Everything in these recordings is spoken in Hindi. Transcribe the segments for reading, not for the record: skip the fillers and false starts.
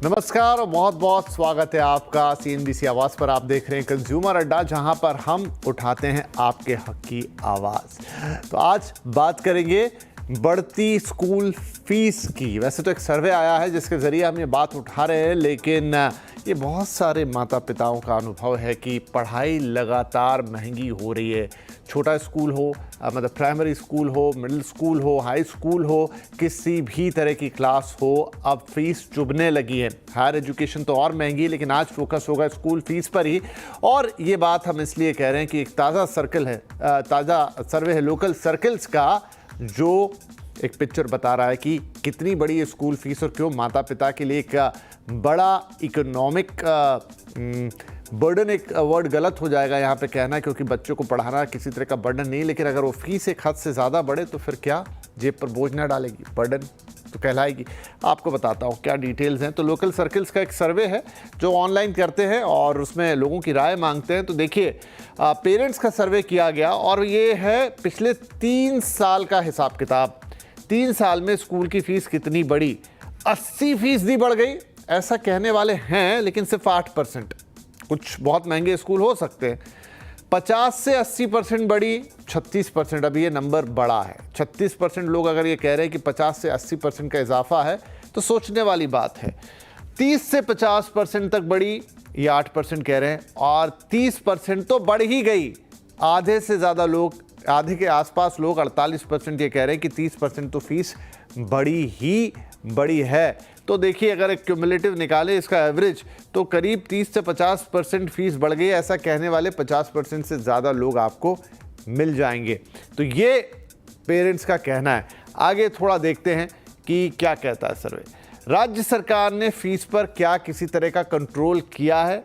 नमस्कार और बहुत बहुत स्वागत है आपका CNBC आवाज पर। आप देख रहे हैं कंज्यूमर अड्डा, जहां पर हम उठाते हैं आपके हक की आवाज। तो आज बात करेंगे बढ़ती स्कूल फीस की। वैसे तो एक सर्वे आया है जिसके जरिए हम ये बात उठा रहे हैं, लेकिन ये बहुत सारे माता पिताओं का अनुभव है कि पढ़ाई लगातार महंगी हो रही है। छोटा स्कूल हो, मतलब प्राइमरी स्कूल हो, मिडिल स्कूल हो, हाई स्कूल हो, किसी भी तरह की क्लास हो, अब फीस चुभने लगी है। हायर एजुकेशन तो और महंगी है, लेकिन आज फोकस होगा स्कूल फीस पर ही। और ये बात हम इसलिए कह रहे हैं कि एक ताज़ा सर्वे है लोकल सर्कल्स का, जो एक पिक्चर बता रहा है कि कितनी बड़ी है स्कूल फीस और क्यों माता पिता के लिए एक बड़ा इकोनॉमिक बर्डन, एक वर्ड गलत हो जाएगा यहाँ पे कहना, क्योंकि बच्चों को पढ़ाना किसी तरह का बर्डन नहीं, लेकिन अगर वो फीस एक हद से ज़्यादा बढ़े तो फिर क्या जेब पर बोझ ना डालेगी, बर्डन तो कहलाएगी। आपको बताता हूँ क्या डिटेल्स हैं। तो लोकल सर्कल्स का एक सर्वे है जो ऑनलाइन करते हैं और उसमें लोगों की राय मांगते हैं। तो देखिए, पेरेंट्स का सर्वे किया गया और ये है पिछले 3 साल का हिसाब किताब। 3 साल में स्कूल की फीस कितनी बढ़ी? 80% बढ़ गई ऐसा कहने वाले हैं, लेकिन सिर्फ 8%। कुछ बहुत महंगे स्कूल हो सकते हैं। 50 से 80% बढ़ी, 36%। अभी ये नंबर बड़ा है। 36% लोग अगर ये कह रहे हैं कि 50 से 80% का इजाफा है तो सोचने वाली बात है। 30 से 50% तक बढ़ी, ये 8% कह रहे हैं, और 30% तो बढ़ ही गई। आधे से ज़्यादा लोग, आधे के आसपास लोग, 48% ये कह रहे हैं कि 30% तो फीस बड़ी ही बड़ी है। तो देखिए, अगर एक क्यूमुलेटिव निकाले इसका एवरेज, तो करीब 30 से 50% फीस बढ़ गई। ऐसा कहने वाले 50% से ज़्यादा लोग आपको मिल जाएंगे। तो ये पेरेंट्स का कहना है। आगे थोड़ा देखते हैं कि क्या कहता है सर्वे। राज्य सरकार ने फीस पर क्या किसी तरह का कंट्रोल किया है?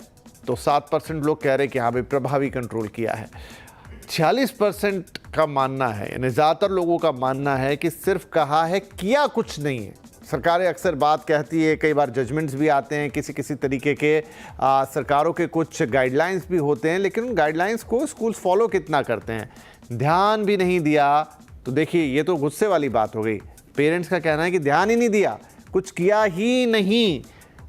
तो 7% लोग कह रहे हैं कि हाँ भाई, प्रभावी कंट्रोल किया है। 46% का मानना है, यानी ज़्यादातर लोगों का मानना है कि सिर्फ कहा है, किया कुछ नहीं है। सरकारें अक्सर बात कहती है, कई बार जजमेंट्स भी आते हैं, किसी तरीके के सरकारों के कुछ गाइडलाइंस भी होते हैं, लेकिन उन गाइडलाइंस को स्कूल फॉलो कितना करते हैं, ध्यान भी नहीं दिया। तो देखिए, ये तो गुस्से वाली बात हो गई। पेरेंट्स का कहना है कि ध्यान ही नहीं दिया, कुछ किया ही नहीं,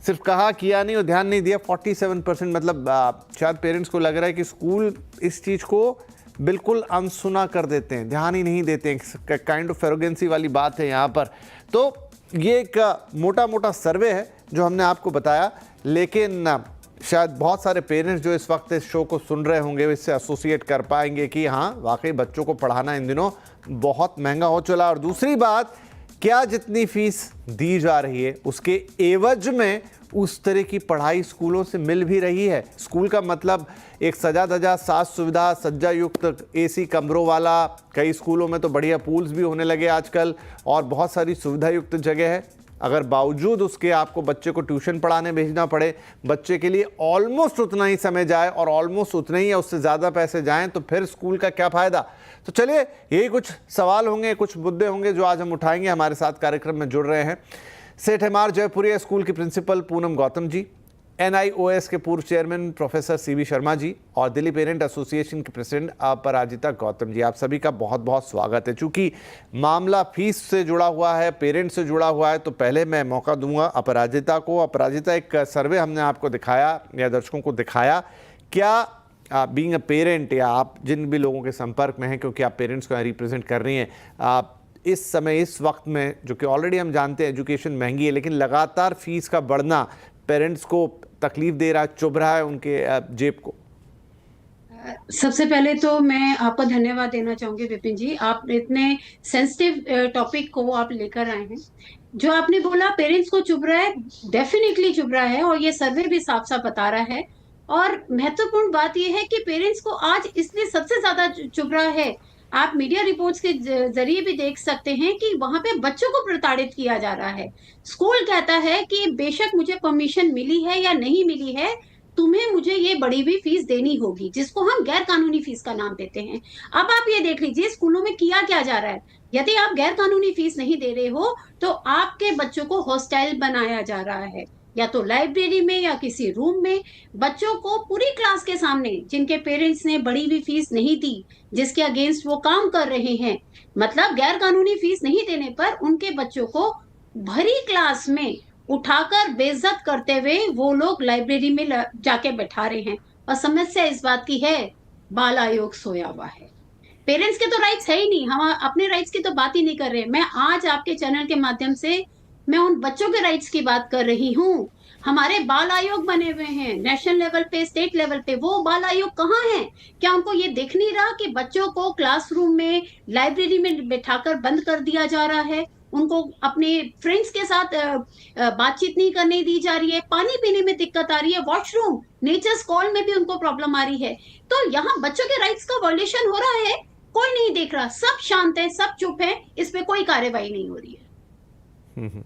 सिर्फ कहा, किया नहीं और ध्यान नहीं दिया। 47%, मतलब शायद पेरेंट्स को लग रहा है कि स्कूल इस चीज़ को बिल्कुल अनसुना कर देते हैं, ध्यान ही नहीं देते हैं। काइंड ऑफ एरोगेंसी वाली बात है यहाँ पर। तो ये एक मोटा मोटा सर्वे है जो हमने आपको बताया, लेकिन शायद बहुत सारे पेरेंट्स जो इस वक्त इस शो को सुन रहे होंगे इससे एसोसिएट कर पाएंगे कि हाँ, वाकई बच्चों को पढ़ाना इन दिनों बहुत महंगा हो चला। और दूसरी बात, क्या जितनी फीस दी जा रही है उसके एवज में उस तरह की पढ़ाई स्कूलों से मिल भी रही है? स्कूल का मतलब एक सजा धजा, साज सुविधा, सज्जा युक्त AC कमरों वाला, कई स्कूलों में तो बढ़िया पूल्स भी होने लगे आजकल, और बहुत सारी सुविधा युक्त जगह है। अगर बावजूद उसके आपको बच्चे को ट्यूशन पढ़ाने भेजना पड़े, बच्चे के लिए ऑलमोस्ट उतना ही समय जाए और ऑलमोस्ट उतना ही या उससे ज़्यादा पैसे जाएं, तो फिर स्कूल का क्या फ़ायदा? तो चलिए, यही कुछ सवाल होंगे, कुछ मुद्दे होंगे जो आज हम उठाएंगे। हमारे साथ कार्यक्रम में जुड़ रहे हैं सेठ एमआर जयपुरिया स्कूल की प्रिंसिपल पूनम गौतम जी, NIOS के पूर्व chairman professor CV Sharma ji, और दिल्ली पेरेंट एसोसिएशन के प्रेसिडेंट अपराजिता गौतम जी। आप सभी का बहुत बहुत स्वागत है। चूंकि मामला फीस से जुड़ा हुआ है, पेरेंट्स से जुड़ा हुआ है, तो पहले मैं मौका दूंगा अपराजिता को। अपराजिता, एक सर्वे हमने आपको दिखाया या दर्शकों को दिखाया, क्या बीइंग अ पेरेंट, या आप जिन भी लोगों के संपर्क में हैं, क्योंकि आप पेरेंट्स को रिप्रेजेंट कर रही हैं, आप इस समय, इस वक्त में, जो कि ऑलरेडी हम जानते हैं एजुकेशन महंगी है, लेकिन लगातार फीस का बढ़ना पेरेंट्स को तकलीफ दे रहा है, चुभ रहा है उनके जेब को? सबसे पहले तो मैं आपका धन्यवाद देना चाहूंगी विपिन जी, आप इतने सेंसिटिव टॉपिक को आप लेकर आए हैं। जो आपने बोला पेरेंट्स को चुभ रहा है, डेफिनेटली चुभ रहा है, और ये सर्वे भी साफ साफ बता रहा है। और महत्वपूर्ण बात यह है कि पेरेंट्स को आज इसलिए सबसे ज्यादा चुभ रहा है, आप मीडिया रिपोर्ट्स के जरिए भी देख सकते हैं कि वहां पे बच्चों को प्रताड़ित किया जा रहा है। स्कूल कहता है कि बेशक मुझे परमिशन मिली है या नहीं मिली है, तुम्हें मुझे ये बढ़ी हुई फीस देनी होगी, जिसको हम गैर कानूनी फीस का नाम देते हैं। अब आप ये देख लीजिए स्कूलों में किया क्या जा रहा है। यदि आप गैर कानूनी फीस नहीं दे रहे हो तो आपके बच्चों को हॉस्टाइल बनाया जा रहा है, या तो लाइब्रेरी में या किसी रूम में। बच्चों को पूरी क्लास के सामने, जिनके पेरेंट्स ने बढ़ी हुई फीस नहीं दी, जिसके अगेंस्ट वो काम कर रहे हैं, मतलब गैर कानूनी फीस नहीं देने पर उनके बच्चों को भरी क्लास में उठाकर बेइज्जत करते हुए वो लोग लाइब्रेरी में जाके बैठा रहे हैं। और समस्या इस बात की है, बाल आयोग सोया हुआ है। पेरेंट्स के तो राइट्स है ही नहीं, हम अपने राइट्स की तो बात ही नहीं कर रहे। मैं आज आपके चैनल के माध्यम से मैं उन बच्चों के राइट्स की बात कर रही हूँ। हमारे बाल आयोग बने हुए हैं नेशनल लेवल पे, स्टेट लेवल पे, वो बाल आयोग कहाँ हैं? क्या उनको ये दिख नहीं रहा कि बच्चों को क्लासरूम में, लाइब्रेरी में बैठाकर बंद कर दिया जा रहा है? उनको अपने फ्रेंड्स के साथ बातचीत नहीं करने दी जा रही है, पानी पीने में दिक्कत आ रही है, वॉशरूम, नेचर्स कॉल में भी उनको प्रॉब्लम आ रही है। तो यहाँ बच्चों के राइट्स का वॉल्यूशन हो रहा है, कोई नहीं देख रहा, सब शांत है, सब चुप है, इस पे कोई कार्रवाई नहीं हो रही है।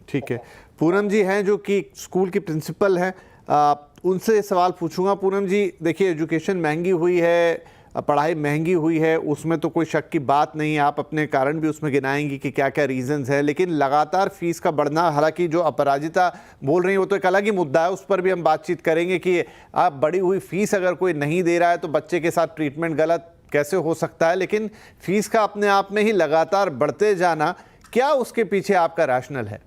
ठीक है। पूनम जी हैं जो कि स्कूल की प्रिंसिपल हैं, उनसे सवाल पूछूंगा। पूनम जी, देखिए एजुकेशन महंगी हुई है, पढ़ाई महंगी हुई है, उसमें तो कोई शक की बात नहीं। आप अपने कारण भी उसमें गिनाएंगी कि क्या क्या रीजंस है, लेकिन लगातार फीस का बढ़ना, हालांकि जो अपराजिता बोल रही है वो तो एक अलग ही मुद्दा है, उस पर भी हम बातचीत करेंगे कि आप बढ़ी हुई फीस अगर कोई नहीं दे रहा है तो बच्चे के साथ ट्रीटमेंट गलत कैसे हो सकता है। लेकिन फीस का अपने आप में ही लगातार बढ़ते जाना, क्या उसके पीछे आपका रैशनल है?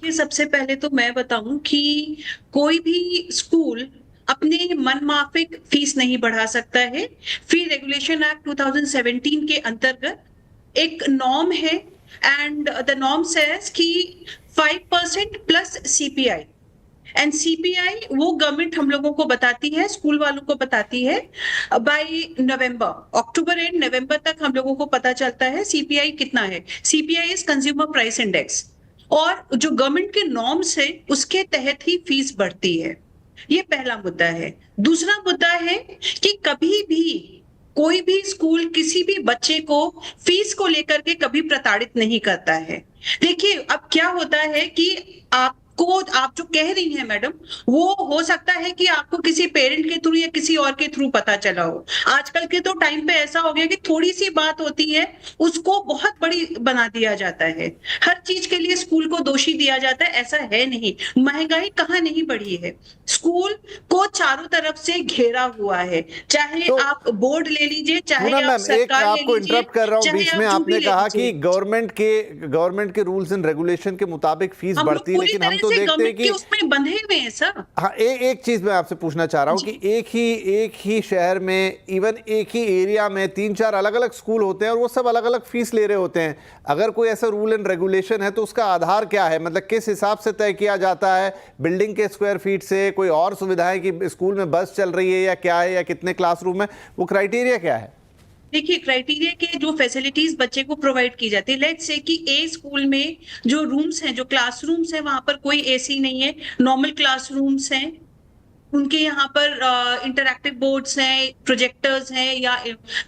कि सबसे पहले तो मैं बताऊं कि कोई भी स्कूल अपने मनमाफिक फीस नहीं बढ़ा सकता है। फी रेगुलेशन एक्ट 2017 के अंतर्गत एक नॉर्म है एंड द नॉर्म सेज कि 5% प्लस सीपीआई, एंड सीपीआई वो गवर्नमेंट हम लोगों को बताती है, स्कूल वालों को बताती है bye November, October and November तक हम लोगों को पता चलता है सीपीआई कितना है। CPI is consumer price index, और जो गवर्नमेंट के नॉर्म्स है उसके तहत ही फीस बढ़ती है। ये पहला मुद्दा है। दूसरा मुद्दा है कि कभी भी कोई भी स्कूल किसी भी बच्चे को फीस को लेकर के कभी प्रताड़ित नहीं करता है। देखिए अब क्या होता है कि आप जो कह रही हैं मैडम, वो हो सकता है कि आपको किसी पेरेंट के थ्रू या किसी और के थ्रू पता चला हो। आजकल के तो टाइम पे ऐसा हो गया कि थोड़ी सी बात होती है उसको बहुत बड़ी बना दिया जाता है, हर चीज के लिए स्कूल को दोषी दिया जाता है। ऐसा है नहीं। महंगाई कहाँ नहीं बढ़ी है, स्कूल को चारों तरफ से घेरा हुआ है, चाहे तो आप बोर्ड ले लीजिए, चाहे पूनम आप मैम, एक सरकार ले आपको लीजिए, इंटरप्ट कर रहा हूँ चाहे बीच आप में। जो आपने भी ले कहा कि लीजिए। गवर्नमेंट के रूल्स एंड रेगुलेशन के मुताबिक फीस हम लोग बढ़ती है, पूरी लेकिन हम तरह तो से देखते हैं गवर्नमेंट के कि उसमें बंधे हुए हैं सर। हाँ, एक चीज मैं आपसे पूछना चाह रहा हूँ कि एक ही शहर में, इवन एक ही एरिया में 3-4 अलग अलग स्कूल होते हैं और वो सब अलग अलग फीस ले रहे होते हैं। अगर कोई ऐसा रूल एंड रेगुलेशन है तो उसका आधार क्या है? मतलब किस हिसाब से तय किया जाता है? बिल्डिंग के स्क्वायर फीट से, कोई और सुविधाएं कि स्कूल में बस चल रही है या क्या है, या कितने क्लासरूम है, वो क्राइटेरिया क्या है? देखिए क्राइटेरिया के जो फैसिलिटीज बच्चे को प्रोवाइड की जाती है, लेट्स से कि ए स्कूल में जो रूम्स हैं, जो क्लासरूम्स हैं, वहां पर कोई एसी नहीं है, नॉर्मल क्लासरूम्स हैं, उनके यहाँ पर इंटरैक्टिव बोर्ड्स हैं, प्रोजेक्टर्स हैं, या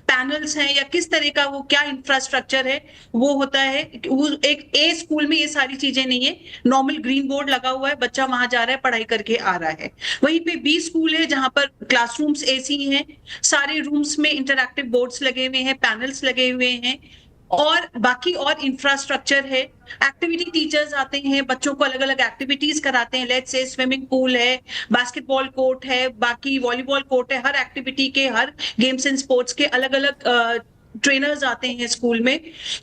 पैनल्स हैं, या किस तरह का वो क्या इंफ्रास्ट्रक्चर है वो होता है। वो एक ए स्कूल में ये सारी चीजें नहीं है, नॉर्मल ग्रीन बोर्ड लगा हुआ है, बच्चा वहां जा रहा है, पढ़ाई करके आ रहा है। वहीं पे बी स्कूल है जहां पर क्लासरूम्स एसी हैं, सारे रूम्स में इंटरैक्टिव बोर्ड्स लगे हुए हैं, पैनल्स लगे हुए हैं, और बाकी और इंफ्रास्ट्रक्चर है। एक्टिविटी टीचर्स आते हैं, बच्चों को अलग अलग एक्टिविटीज कराते हैं, लेट्स से स्विमिंग पूल है, बास्केटबॉल कोर्ट है, बाकी वॉलीबॉल कोर्ट है। हर एक्टिविटी के, हर गेम्स एंड स्पोर्ट्स के अलग अलग ट्रेनर्स आते हैं स्कूल में,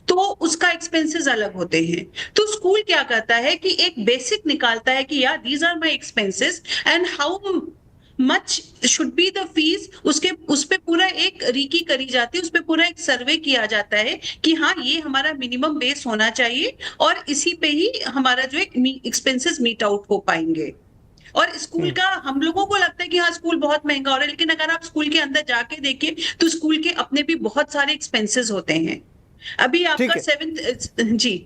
तो उसका एक्सपेंसेस अलग होते हैं। तो स्कूल क्या करता है कि एक बेसिक निकालता है कि यार these are my expenses and how much should be the fees. उस पे पूरा एक रीकी करी जाती है, उस पे पूरा एक सर्वे किया जाता है कि हाँ ये हमारा मिनिमम बेस होना चाहिए, और इसी पे ही हमारा जो एक्सपेंसेस मीट आउट हो पाएंगे। और स्कूल का हम लोगों को लगता है कि हाँ स्कूल बहुत महंगा हो रहा है, लेकिन अगर आप स्कूल के अंदर जाके देखिए तो स्कूल के अपने भी बहुत सारे एक्सपेंसेस होते हैं। अभी आपका 7th जी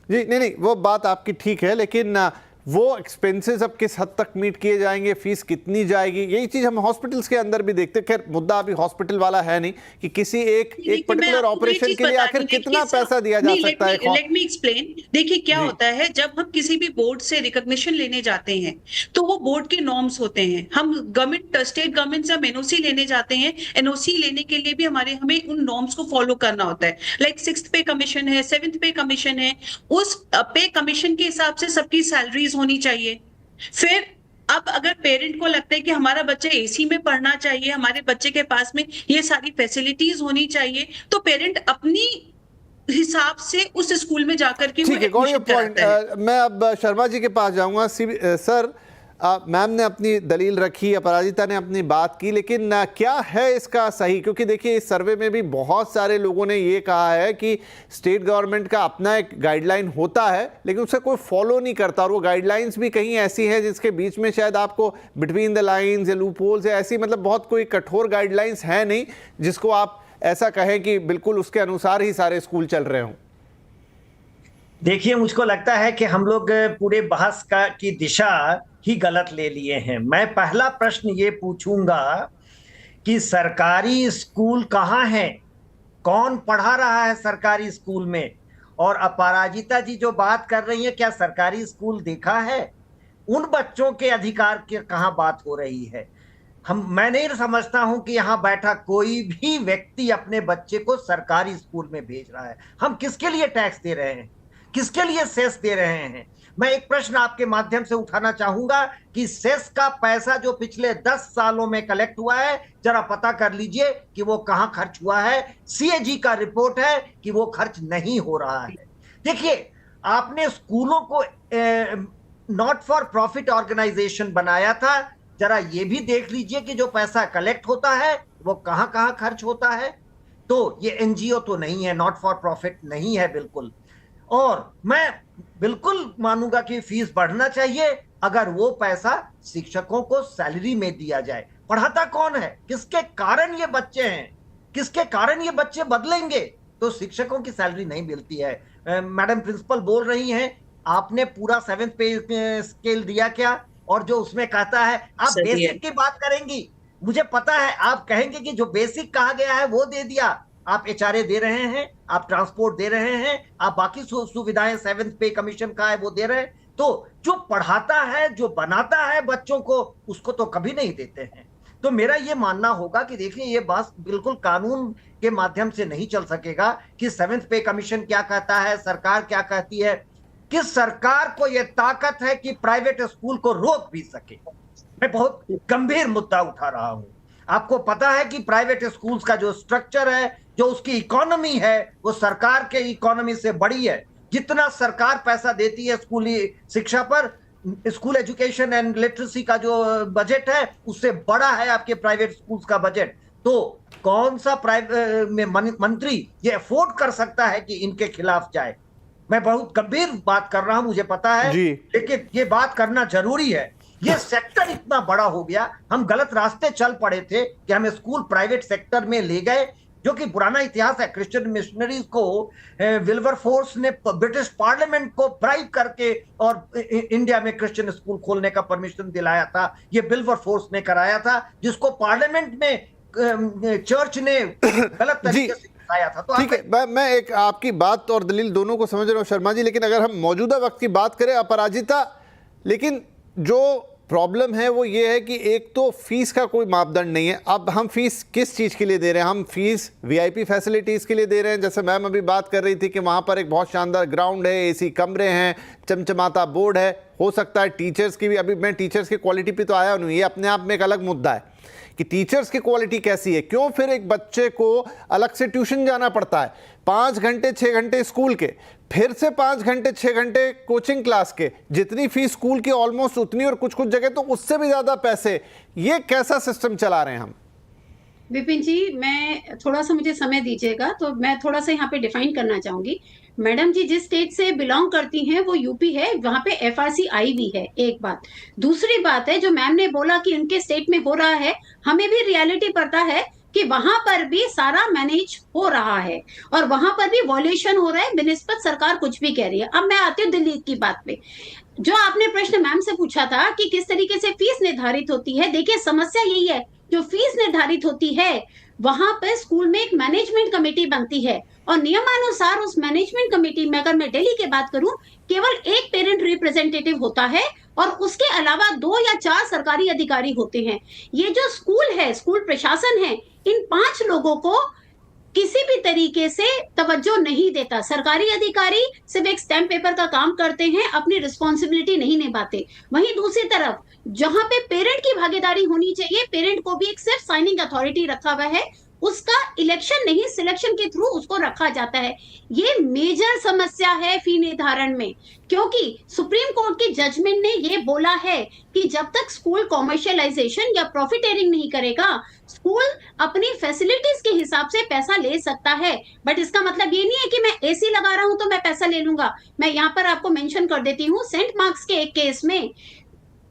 नहीं, वो बात आपकी ठीक है, लेकिन वो एक्सपेंसेस अब किस हद तक मीट किए जाएंगे, फीस कितनी जाएगी, यही चीज हम हॉस्पिटल्स के अंदर भी देखते हैं। खैर मुद्दा अभी हॉस्पिटल वाला है नहीं कि किसी एक पर्टिकुलर ऑपरेशन के लिए आखिर कितना पैसा दिया जा सकता है। Let me explain. देखिए क्या होता है, जब हम किसी भी बोर्ड से रिकॉग्निशन लेने जाते हैं तो वो बोर्ड के नॉर्म्स होते हैं। हम गवर्नमेंट, स्टेट गवर्नमेंट से हम एनओसी लेने जाते हैं, एनओसी लेने के लिए भी हमें उन नॉर्म्स को फॉलो करना होता है। लाइक 6th पे कमीशन है, 7th पे कमीशन है, उस पे कमीशन के हिसाब से सबकी सैलरीज होनी चाहिए। फिर अब अगर पेरेंट को लगता है कि हमारा बच्चा एसी में पढ़ना चाहिए, हमारे बच्चे के पास में ये सारी फैसिलिटीज होनी चाहिए, तो पेरेंट अपनी हिसाब से उस स्कूल में जाकर के वो ठीक है, गॉट योर एडमिशन पॉइंट। कराता है। मैं अब शर्मा जी के पास जाऊंगा। सर, मैम ने अपनी दलील रखी, अपराजिता ने अपनी बात की, लेकिन क्या है इसका सही? क्योंकि देखिए, इस सर्वे में भी बहुत सारे लोगों ने ये कहा है कि स्टेट गवर्नमेंट का अपना एक गाइडलाइन होता है, लेकिन उसे कोई फॉलो नहीं करता, और वो गाइडलाइंस भी कहीं ऐसी हैं जिसके बीच में शायद आपको बिटवीन द लाइन्स या लूप होल्स या ऐसी, मतलब बहुत कोई कठोर गाइडलाइंस है नहीं जिसको आप ऐसा कहें कि बिल्कुल उसके अनुसार ही सारे स्कूल चल रहे हों। देखिए, मुझको लगता है कि हम लोग पूरे बहस की दिशा ही गलत ले लिए हैं। मैं पहला प्रश्न ये पूछूंगा कि सरकारी स्कूल कहाँ है, कौन पढ़ा रहा है सरकारी स्कूल में? और अपराजिता जी जो बात कर रही है, क्या सरकारी स्कूल देखा है? उन बच्चों के अधिकार की कहाँ बात हो रही है? मैं नहीं समझता हूं कि यहां बैठा कोई भी व्यक्ति अपने बच्चे को सरकारी स्कूल में भेज रहा है। हम किसके लिए टैक्स दे रहे हैं, किसके लिए सेस दे रहे हैं? मैं एक प्रश्न आपके माध्यम से उठाना चाहूंगा कि सेस का पैसा जो पिछले 10 सालों में कलेक्ट हुआ है, जरा पता कर लीजिए कि वो कहां खर्च हुआ है। सीएजी का रिपोर्ट है कि वो खर्च नहीं हो रहा है। देखिए, आपने स्कूलों को नॉट फॉर प्रॉफिट ऑर्गेनाइजेशन बनाया था, जरा ये भी देख लीजिए कि जो पैसा कलेक्ट होता है वो कहां कहां खर्च होता है। तो ये एनजीओ तो नहीं है, नॉट फॉर प्रॉफिट नहीं है बिल्कुल। और मैं बिल्कुल मानूंगा कि फीस बढ़ना चाहिए अगर वो पैसा शिक्षकों को सैलरी में दिया जाए। पढ़ाता कौन है, किसके कारण ये बच्चे हैं, किसके कारण ये बच्चे बदलेंगे? तो शिक्षकों की सैलरी नहीं मिलती है। मैडम प्रिंसिपल बोल रही हैं, आपने पूरा 7th पे स्केल दिया क्या? और जो उसमें कहता है, आप बेसिक की बात करेंगी, मुझे पता है आप कहेंगे कि जो बेसिक कहा गया है वो दे दिया। आप एचआरए दे रहे हैं, आप ट्रांसपोर्ट दे रहे हैं, आप बाकी सुविधाएं 7th पे कमीशन का है वो दे रहे हैं। तो जो पढ़ाता है, जो बनाता है बच्चों को, उसको तो कभी नहीं देते हैं। तो मेरा ये मानना होगा कि देखिए, ये बात बिल्कुल कानून के माध्यम से नहीं चल सकेगा कि 7th पे कमीशन क्या कहता है, सरकार क्या कहती है। किस सरकार को यह ताकत है कि प्राइवेट स्कूल को रोक भी सके? मैं बहुत गंभीर मुद्दा उठा रहा हूं। आपको पता है कि प्राइवेट स्कूल्स का जो स्ट्रक्चर है, जो उसकी इकोनॉमी है, वो सरकार के इकोनॉमी से बड़ी है। जितना सरकार पैसा देती है स्कूली शिक्षा पर, स्कूल एजुकेशन एंड लिटरेसी का जो बजट है, उससे बड़ा है आपके प्राइवेट स्कूल्स का बजट। तो कौन सा प्राइवेट मंत्री ये अफोर्ड कर सकता है कि इनके खिलाफ जाए? मैं बहुत गंभीर बात कर रहा हूं, मुझे पता है, लेकिन ये बात करना जरूरी है। ये सेक्टर इतना बड़ा हो गया, हम गलत रास्ते चल पड़े थे कि हमें स्कूल प्राइवेट सेक्टर में ले गए, जो कि पुराना इतिहास है। क्रिश्चियन मिशनरीज को विल्बरफोर्स ने ब्रिटिश पार्लियामेंट को ब्राइब करके और इंडिया में क्रिश्चियन स्कूल खोलने का परमिशन दिलाया था। ये विल्बरफोर्स ने कराया था, जिसको पार्लियामेंट में चर्च ने गलत तरीके से बताया था। तो ठीक है, मैं एक आपकी बात और दलील दोनों को समझ रहा हूं शर्मा जी, लेकिन अगर हम मौजूदा वक्त की बात करें अपराजिता, लेकिन जो प्रॉब्लम है वो ये है कि एक तो फीस का कोई मापदंड नहीं है। अब हम फीस किस चीज़ के लिए दे रहे हैं? हम फीस वीआईपी फैसिलिटीज़ के लिए दे रहे हैं। जैसे मैम अभी बात कर रही थी कि वहाँ पर एक बहुत शानदार ग्राउंड है, एसी कमरे हैं, चमचमाता बोर्ड है। हो सकता है टीचर्स की भी, अभी मैं टीचर्स की क्वालिटी पे तो आया नहीं, ये अपने आप में एक अलग मुद्दा है कि टीचर्स की क्वालिटी कैसी है। क्यों फिर एक बच्चे को अलग से ट्यूशन जाना पड़ता है, 5 घंटे 6 घंटे स्कूल के, फिर से 5 घंटे 6 घंटे कोचिंग क्लास के, जितनी फीस स्कूल की ऑलमोस्ट उतनी और कुछ कुछ जगह तो उससे भी ज़्यादा पैसे। ये कैसा सिस्टम चला रहे हैं हम? विपिन जी, मैं थोड़ा सा, मुझे समय दीजिएगा तो मैं थोड़ा सा यहाँ पे डिफाइन करना चाहूंगी। मैडम जी जिस स्टेट से बिलोंग करती हैं वो यूपी है, वहां पे एफआरसी आई भी है, एक बात। दूसरी बात है, जो मैम ने बोला कि उनके स्टेट में हो रहा है, हमें भी रियलिटी पता है कि वहां पर भी सारा मैनेज हो रहा है और वहां पर भी वॉल्यूशन हो रहा है, बिनिस्बत सरकार कुछ भी कह रही है। अब मैं आती हूँ दिल्ली की बात पे। जो आपने प्रश्न मैम से पूछा था कि किस तरीके से फीस निर्धारित होती है, देखिए समस्या यही है, जो फीस निर्धारित होती है वहां पर स्कूल में एक मैनेजमेंट कमेटी बनती है और नियमानुसार उस मैनेजमेंट कमेटी में, अगर मैं दिल्ली की बात करूं, केवल एक पेरेंट रिप्रेजेंटेटिव होता है और उसके अलावा 2 या 4 सरकारी अधिकारी होते हैं। ये जो स्कूल है, स्कूल प्रशासन है, इन 5 लोगों को किसी भी तरीके से तवज्जो नहीं देता। सरकारी अधिकारी सिर्फ एक स्टैम्प पेपर का काम करते हैं, अपनी रिस्पॉन्सिबिलिटी नहीं निभाते। वहीं दूसरी तरफ जहां पे पेरेंट की भागीदारी होनी चाहिए, पेरेंट को भी एक सिर्फ साइनिंग अथॉरिटी रखा हुआ है, उसका इलेक्शन नहीं सिलेक्शन के थ्रू उसको रखा जाता है। ये मेजर समस्या है फी निर्धारण में, क्योंकि सुप्रीम कोर्ट की जजमेंट ने ये बोला है कि जब तक स्कूल कॉमर्शियलाइजेशन या प्रॉफिटेरिंग नहीं करेगा, स्कूल अपनी फैसिलिटीज के हिसाब से पैसा ले सकता है। बट इसका मतलब ये नहीं है कि मैं एसी लगा रहा हूं तो मैं पैसा ले लूंगा। मैं यहाँ पर आपको मेंशन कर देती हूँ, सेंट मार्क्स के एक केस में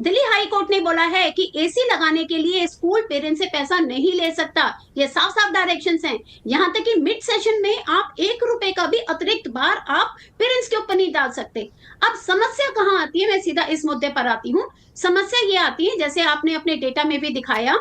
दिल्ली हाई कोर्ट ने बोला है कि एसी लगाने के लिए स्कूल पेरेंट्स से पैसा नहीं ले सकता। ये साफ साफ डायरेक्शंस हैं। यहाँ तक कि मिड सेशन में आप 1 रुपए का भी अतिरिक्त भार आप पेरेंट्स के ऊपर नहीं डाल सकते। अब समस्या कहाँ आती है, मैं सीधा इस मुद्दे पर आती हूँ। समस्या ये आती है, जैसे आपने अपने डेटा में भी दिखाया,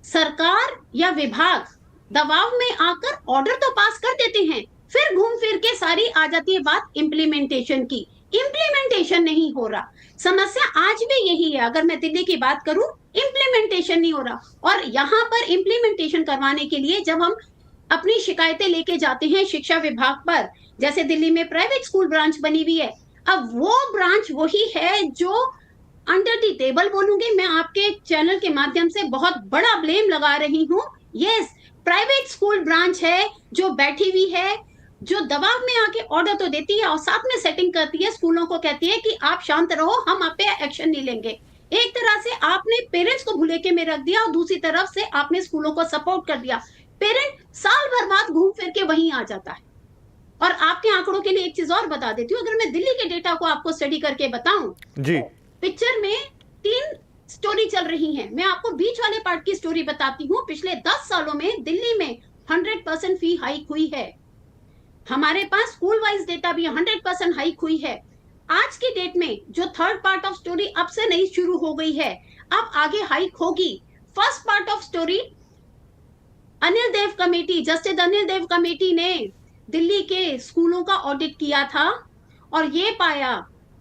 सरकार या विभाग दबाव में आकर ऑर्डर तो पास कर देते हैं, फिर घूम फिर के सारी आ जाती है बात इम्प्लीमेंटेशन की। इम्प्लीमेंटेशन नहीं हो रहा। समस्या आज भी यही है। अगर मैं दिल्ली की बात करूं, इम्प्लीमेंटेशन नहीं हो रहा। और यहां पर इम्प्लीमेंटेशन करवाने के लिए जब हम अपनी शिकायतें लेके जाते हैं शिक्षा विभाग पर, जैसे दिल्ली में प्राइवेट स्कूल ब्रांच बनी हुई है, अब वो ब्रांच वही है जो अंडर दी टेबल, बोलूंगी मैं आपके चैनल के माध्यम से बहुत बड़ा ब्लेम लगा रही हूँ। यस, प्राइवेट स्कूल ब्रांच है जो बैठी हुई है, जो दबाव में आके ऑर्डर तो देती है और साथ में सेटिंग करती है, स्कूलों को कहती है कि आप शांत रहो, हम आप पे एक्शन नहीं लेंगे। एक तरह से आपने पेरेंट्स को भुलेखे में रख दिया और दूसरी तरफ से आपने स्कूलों को सपोर्ट कर दिया। पेरेंट साल भर बाद घूम फिर के वहीं आ जाता है। और आपके आंकड़ों के लिए एक चीज और बता देती हूँ, अगर मैं दिल्ली के डेटा को आपको स्टडी करके बताऊं जी, पिक्चर में 3 स्टोरी चल रही हैं। मैं आपको बीच वाले पार्ट की स्टोरी बताती हूँ। पिछले 10 सालों में दिल्ली में 100% फी हाइक हुई है। हमारे पास स्कूल वाइज डेटा भी 100% हाइक हुई है। आज की डेट में जो थर्ड पार्ट ऑफ स्टोरी अब से नहीं शुरू हो गई है, अब आगे हाइक होगी। First part of story, Anil Dev committee, justice Anil Dev committee ने दिल्ली के स्कूलों का ऑडिट किया था और ये पाया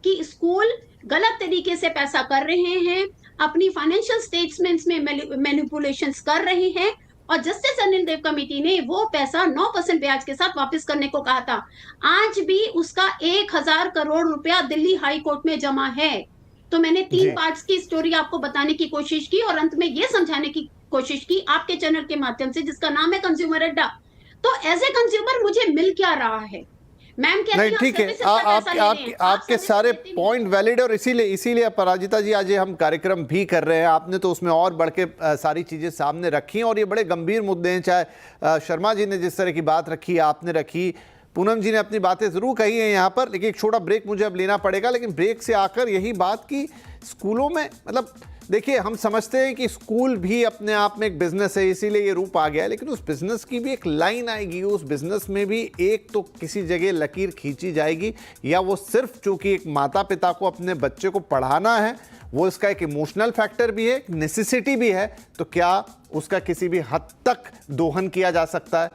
कि स्कूल गलत तरीके से पैसा कर रहे हैं, अपनी फाइनेंशियल स्टेटमेंट्स में मैनिपुलेशंस कर रहे हैं, और जस्टिस अनिल देव कमेटी ने वो पैसा 9% ब्याज के साथ वापस करने को कहा था। आज भी उसका 1000 करोड़ रुपया दिल्ली हाई कोर्ट में जमा है। तो मैंने 3 पार्ट्स की स्टोरी आपको बताने की कोशिश की और अंत में ये समझाने की कोशिश की आपके चैनल के माध्यम से, जिसका नाम है कंज्यूमर अड्डा। तो एज ए कंज्यूमर मुझे मिल क्या रहा है? मैम नहीं, ठीक है, आपके सारे पॉइंट वैलिड, और इसीलिए अपराजिता जी आज ये हम कार्यक्रम भी कर रहे हैं। आपने तो उसमें और बढ़ के सारी चीज़ें सामने रखी हैं और ये बड़े गंभीर मुद्दे हैं। चाहे शर्मा जी ने जिस तरह की बात रखी, आपने रखी, पूनम जी ने अपनी बातें ज़रूर कही हैं यहाँ पर, लेकिन एक छोटा ब्रेक मुझे अब लेना पड़ेगा। लेकिन ब्रेक से आकर यही बात कि स्कूलों में, मतलब देखिए, हम समझते हैं कि स्कूल भी अपने आप में एक बिजनेस है, इसीलिए ये रूप आ गया है, लेकिन उस बिजनेस की भी एक लाइन आएगी। उस बिजनेस में भी एक तो किसी जगह लकीर खींची जाएगी, या वो सिर्फ चूंकि एक माता पिता को अपने बच्चे को पढ़ाना है, वो इसका एक इमोशनल फैक्टर भी है, एक नेसेसिटी भी है, तो क्या उसका किसी भी हद तक दोहन किया जा सकता है?